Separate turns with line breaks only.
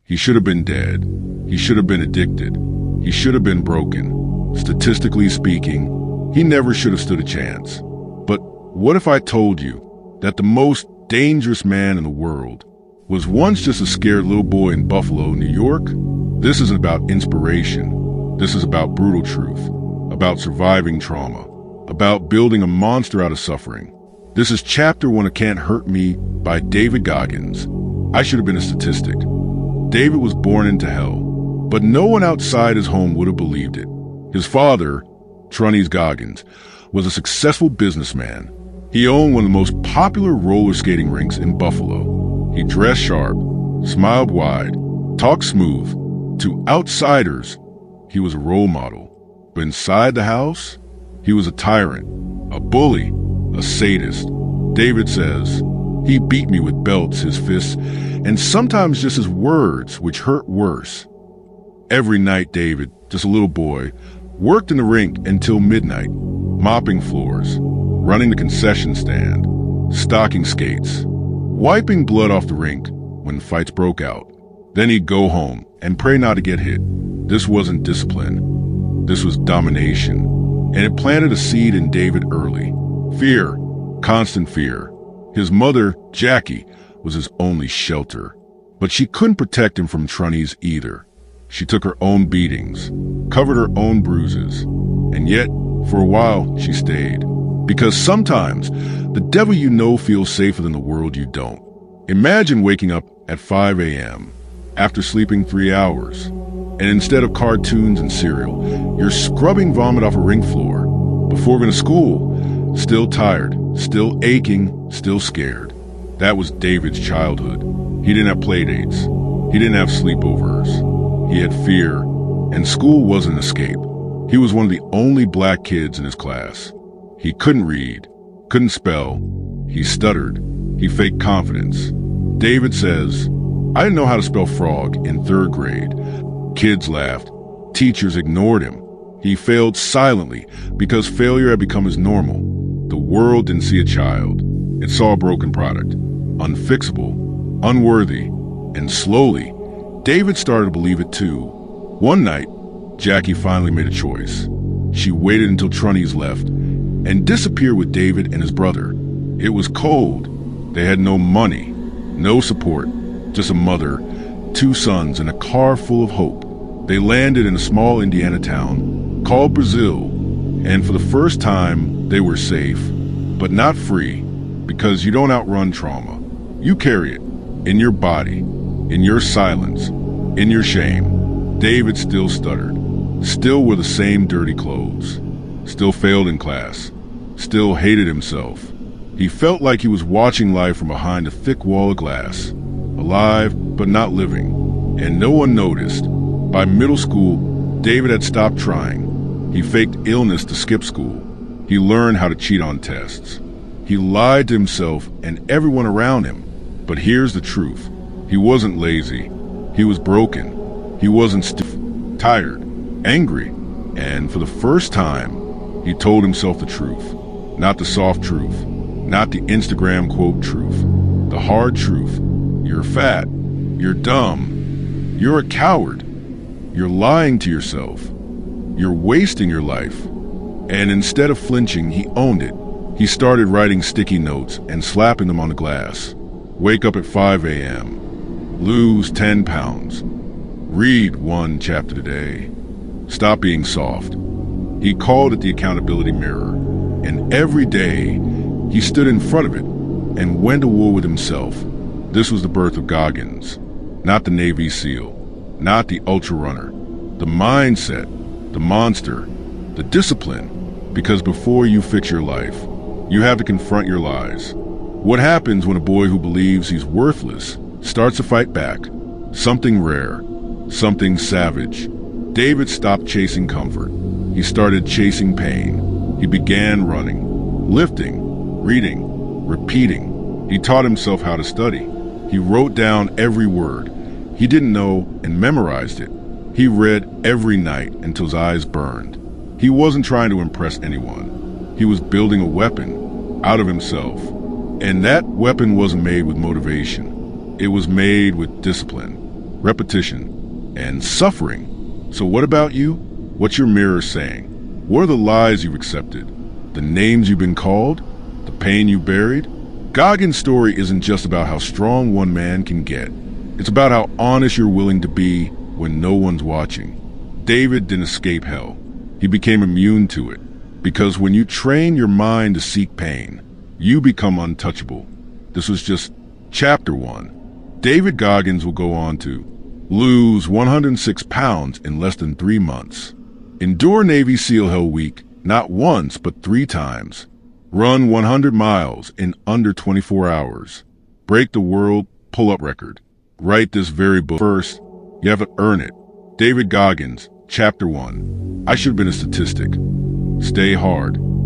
He should have been dead. He should have been addicted. He should have been broken. Statistically speaking, he never should have stood a chance. But what if I told you that the most dangerous man in the world was once just a scared little boy in Buffalo, New York? This isn't about inspiration. This is about brutal truth, about surviving trauma, about building a monster out of suffering. This is Chapter 1 of Can't Hurt Me by David Goggins. I should have been a statistic. David was born into hell, but no one outside his home would have believed it. His father, David Goggins, was a successful businessman. He owned one of the most popular roller skating rinks in Buffalo. He dressed sharp, smiled wide, talked smooth. To outsiders, he was a role model. But inside the house, he was a tyrant, a bully, a sadist. David says, "He beat me with belts, his fists, and sometimes just his words, which hurt worse." Every night, David, just a little boy, worked in the rink until midnight, mopping floors, running the concession stand, stocking skates, wiping blood off the rink when fights broke out. Then he'd go home and pray not to get hit. This wasn't discipline. This was domination. And it planted a seed in David early. Fear, constant fear. His mother, Jackie, was his only shelter. But she couldn't protect him from Trunnies either. She took her own beatings, covered her own bruises. And yet, for a while, she stayed. Because sometimes, the devil you know feels safer than the world you don't. Imagine waking up at 5 a.m. after sleeping 3 hours, and instead of cartoons and cereal, you're scrubbing vomit off a rink floor. Before going to school, still tired, still aching, still scared. That was David's childhood. He didn't have playdates. He didn't have sleepovers. He had fear, and school wasn't an escape. He was one of the only black kids in his class. He couldn't read, couldn't spell. He stuttered. He faked confidence. David says, "I didn't know how to spell frog in 3rd grade. Kids laughed. Teachers ignored him. He failed silently because failure had become his normal. The world didn't see a child. It saw a broken product, unfixable, unworthy, and slowly, David started to believe it too. One night, Jackie finally made a choice. She waited until Trunnies left and disappeared with David and his brother. It was cold. They had no money, no support, just a mother, 2 sons, and a car full of hope. They landed in a small Indiana town called Brazil, and for the first time, they were safe, but not free, because you don't outrun trauma. You carry it in your body, in your silence, in your shame. David still stuttered, still wore the same dirty clothes, still failed in class, still hated himself. He felt like he was watching life from behind a thick wall of glass, alive but not living, and no one noticed. By middle school, David had stopped trying. He faked illness to skip school. He learned how to cheat on tests. He lied to himself and everyone around him. But here's the truth. He wasn't lazy. He was broken. He wasn't tired, angry, and for the first time, he told himself the truth. Not the soft truth, not the Instagram quote truth, the hard truth. You're fat. You're dumb. You're a coward. You're lying to yourself. You're wasting your life. And instead of flinching, he owned it. He started writing sticky notes and slapping them on the glass. Wake up at 5 a.m. Lose 10 pounds. Read 1 chapter today. Stop being soft. He called it the accountability mirror. And every day, he stood in front of it and went to war with himself. This was the birth of Goggins. Not the Navy SEAL. Not the ultra runner. The mindset. The monster. The discipline. Because before you fix your life, you have to confront your lies. What happens when a boy who believes he's worthless starts to fight back? Something rare. Something savage. David stopped chasing comfort. He started chasing pain. He began running, lifting, reading, repeating. He taught himself how to study. He wrote down every word he didn't know and memorized it. He read every night until his eyes burned. He wasn't trying to impress anyone. He was building a weapon out of himself. And that weapon wasn't made with motivation. It was made with discipline. repetition, and suffering. So what about you? What's your mirror saying? What are the lies you've accepted? The names you've been called? The pain you buried? Goggins' story isn't just about how strong one man can get. It's about how honest you're willing to be when no one's watching. David didn't escape hell. He became immune to it. Because when you train your mind to seek pain, you become untouchable. This was just chapter 1. David Goggins will go on to lose 106 pounds in less than 3 months. Endure Navy SEAL Hell Week not once but 3 times. Run 100 miles in under 24 hours. Break the world pull-up record. Write this very book. First, you have to earn it. David Goggins, Chapter 1. I should have been a statistic. Stay hard.